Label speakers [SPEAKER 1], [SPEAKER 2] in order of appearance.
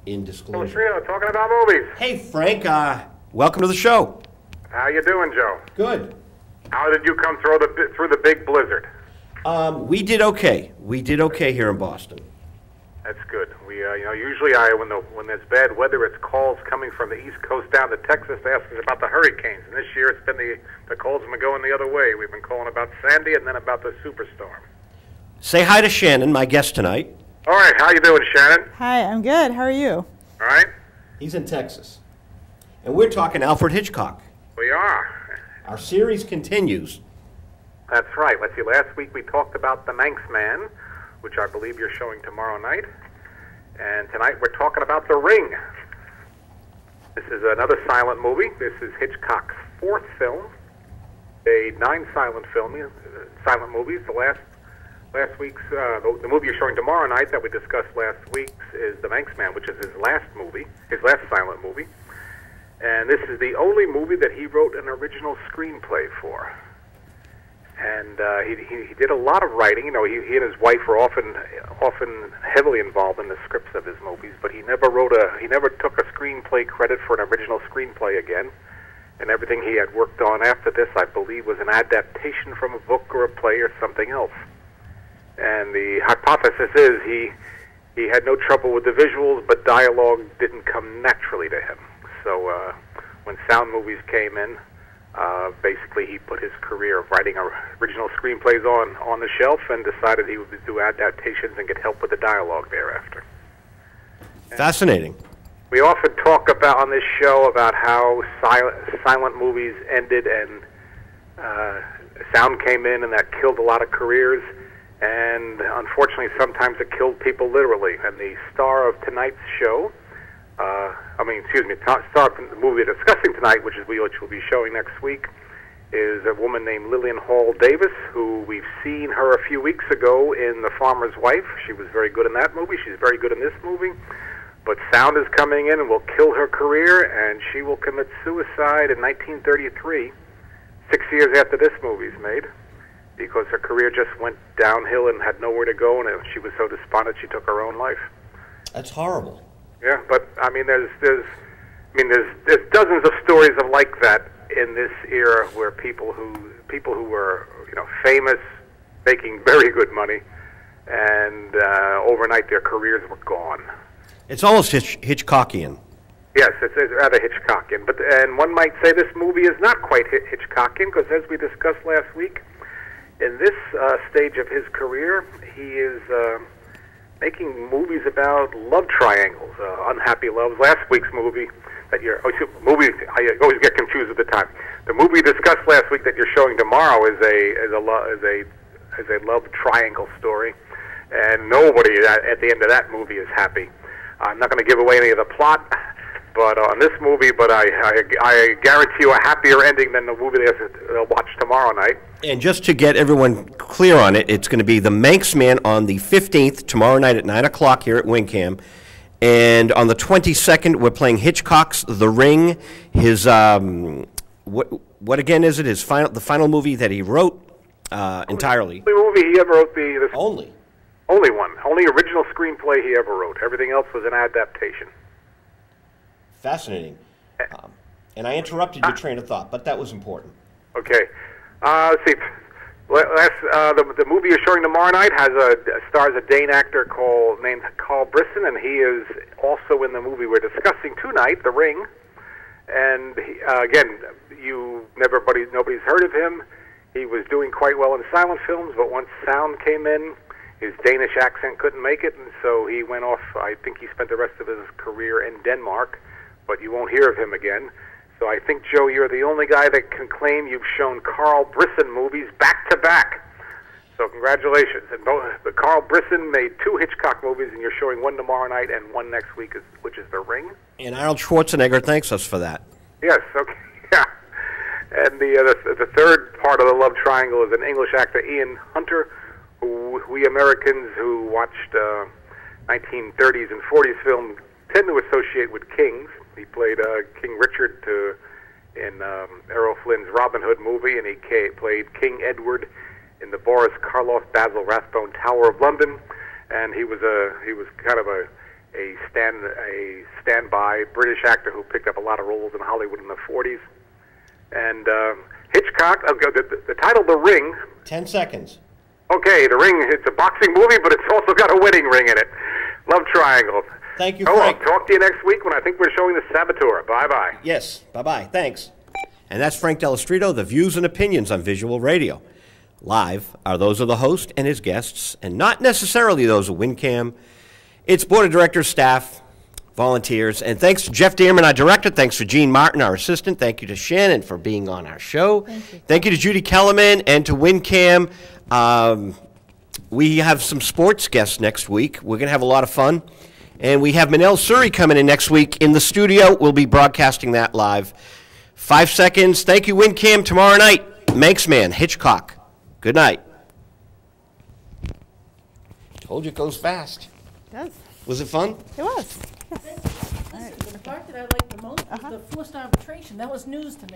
[SPEAKER 1] in disclosure.
[SPEAKER 2] Stritto, talking about movies.
[SPEAKER 1] Hey, Frank, welcome to the show.
[SPEAKER 2] How you doing, Joe?
[SPEAKER 1] Good.
[SPEAKER 2] How did you come through the big blizzard?
[SPEAKER 1] We did okay. We did okay here in Boston.
[SPEAKER 2] That's good. We, usually when there's bad weather, it's calls coming from the East Coast down to Texas asking about the hurricanes. And this year, it's been the calls have been going the other way. We've been calling about Sandy and then about the superstorm.
[SPEAKER 1] Say hi to Shannon, my guest tonight.
[SPEAKER 2] All right, how you doing, Shannon?
[SPEAKER 3] Hi, I'm good. How are you?
[SPEAKER 2] All right.
[SPEAKER 1] He's in Texas. And we're talking Alfred Hitchcock.
[SPEAKER 2] We are.
[SPEAKER 1] Our series continues.
[SPEAKER 2] That's right. Let's see, last week we talked about The Manx Man, which I believe you're showing tomorrow night. And tonight we're talking about The Ring. This is another silent movie. This is Hitchcock's fourth film, a 9 silent movies. Last week's, the movie you're showing tomorrow night that we discussed last week is The Manx Man, which is his last silent movie. And this is the only movie that he wrote an original screenplay for. And he did a lot of writing. You know, he and his wife were often heavily involved in the scripts of his movies, but he never took a screenplay credit for an original screenplay again. And everything he had worked on after this, I believe, was an adaptation from a book or a play or something else. And the hypothesis is he had no trouble with the visuals, but dialogue didn't come naturally to him. So when sound movies came in, basically he put his career of writing original screenplays on the shelf and decided he would do adaptations and get help with the dialogue thereafter.
[SPEAKER 1] Fascinating.
[SPEAKER 2] We often talk about on this show about how silent movies ended and sound came in and that killed a lot of careers. And unfortunately, sometimes it killed people literally. And the star of tonight's show, star of the movie we're discussing tonight, which we'll be showing next week, is a woman named Lillian Hall Davis, who we've seen her a few weeks ago in The Farmer's Wife. She was very good in that movie. She's very good in this movie. But sound is coming in and will kill her career, and she will commit suicide in 1933, 6 years after this movie's made, because her career just went downhill and had nowhere to go, and she was so despondent she took her own life.
[SPEAKER 1] That's horrible.
[SPEAKER 2] Yeah, but I mean, there's dozens of stories of like that in this era where people who were famous, making very good money, and overnight their careers were gone.
[SPEAKER 1] It's almost Hitchcockian.
[SPEAKER 2] Yes, it's rather Hitchcockian. And one might say this movie is not quite Hitchcockian because, as we discussed last week, in this stage of his career, he is making movies about love triangles, unhappy loves. Last week's movie I always get confused with the time. The movie we discussed last week that you're showing tomorrow is a love triangle story, and nobody at the end of that movie is happy. I'm not going to give away any of the plot, but on this movie, but I guarantee you a happier ending than the movie they'll watch tomorrow night.
[SPEAKER 1] And just to get everyone clear on it, it's going to be The Manx Man on the 15th, tomorrow night at 9 o'clock here at Wingham. And on the 22nd, we're playing Hitchcock's The Ring. His, what again is it? The final movie that he wrote entirely.
[SPEAKER 2] The only movie he ever wrote. Only one. Only original screenplay he ever wrote. Everything else was an adaptation.
[SPEAKER 1] Fascinating. And I interrupted your train of thought, but that was important.
[SPEAKER 2] Okay. Let's see. The movie you're showing tomorrow night stars a Dane actor named Carl Brisson, and he is also in the movie we're discussing tonight, The Ring. And again, nobody's heard of him. He was doing quite well in silent films, but once sound came in, his Danish accent couldn't make it, and so he went off. I think he spent the rest of his career in Denmark, but you won't hear of him again. So I think, Joe, you're the only guy that can claim you've shown Carl Brisson movies back to back. So congratulations. And Carl Brisson made 2 Hitchcock movies, and you're showing one tomorrow night and one next week, which is The Ring.
[SPEAKER 1] And Arnold Schwarzenegger thanks us for that.
[SPEAKER 2] Yes, okay, yeah. And the third part of the love triangle is an English actor, Ian Hunter, who we Americans who watched 1930s and 40s film tend to associate with kings. He played King Richard in Errol Flynn's Robin Hood movie, and he played King Edward in the Boris Karloff Basil Rathbone Tower of London. And he was kind of a a standby British actor who picked up a lot of roles in Hollywood in the 40s. And Hitchcock, the title, The Ring.
[SPEAKER 1] 10 seconds.
[SPEAKER 2] Okay, The Ring, it's a boxing movie, but it's also got a wedding ring in it. Love triangle.
[SPEAKER 1] Thank you,
[SPEAKER 2] I'll
[SPEAKER 1] Frank.
[SPEAKER 2] talk to you next week when I think we're showing The Saboteur. Bye-bye.
[SPEAKER 1] Yes, bye-bye. Thanks. And that's Frank Dello. The views and opinions on Visual Radio. Live are those of the host and his guests, and not necessarily those of WinCam. It's board of directors, staff, volunteers, and thanks to Jeff Dearman, our director. Thanks to Gene Martin, our assistant. Thank you to Shannon for being on our show. Thank you to Judy Kellerman and to WinCam. We have some sports guests next week. We're going to have a lot of fun. And we have Manel Suri coming in next week in the studio. We'll be broadcasting that live. 5 seconds. Thank you, WinCam. Tomorrow night, Manxman, Hitchcock. Good night. Told you it goes fast.
[SPEAKER 3] It does.
[SPEAKER 1] Was it fun?
[SPEAKER 3] It was.
[SPEAKER 4] The part that I liked the most was the forced arbitration. That was news to me.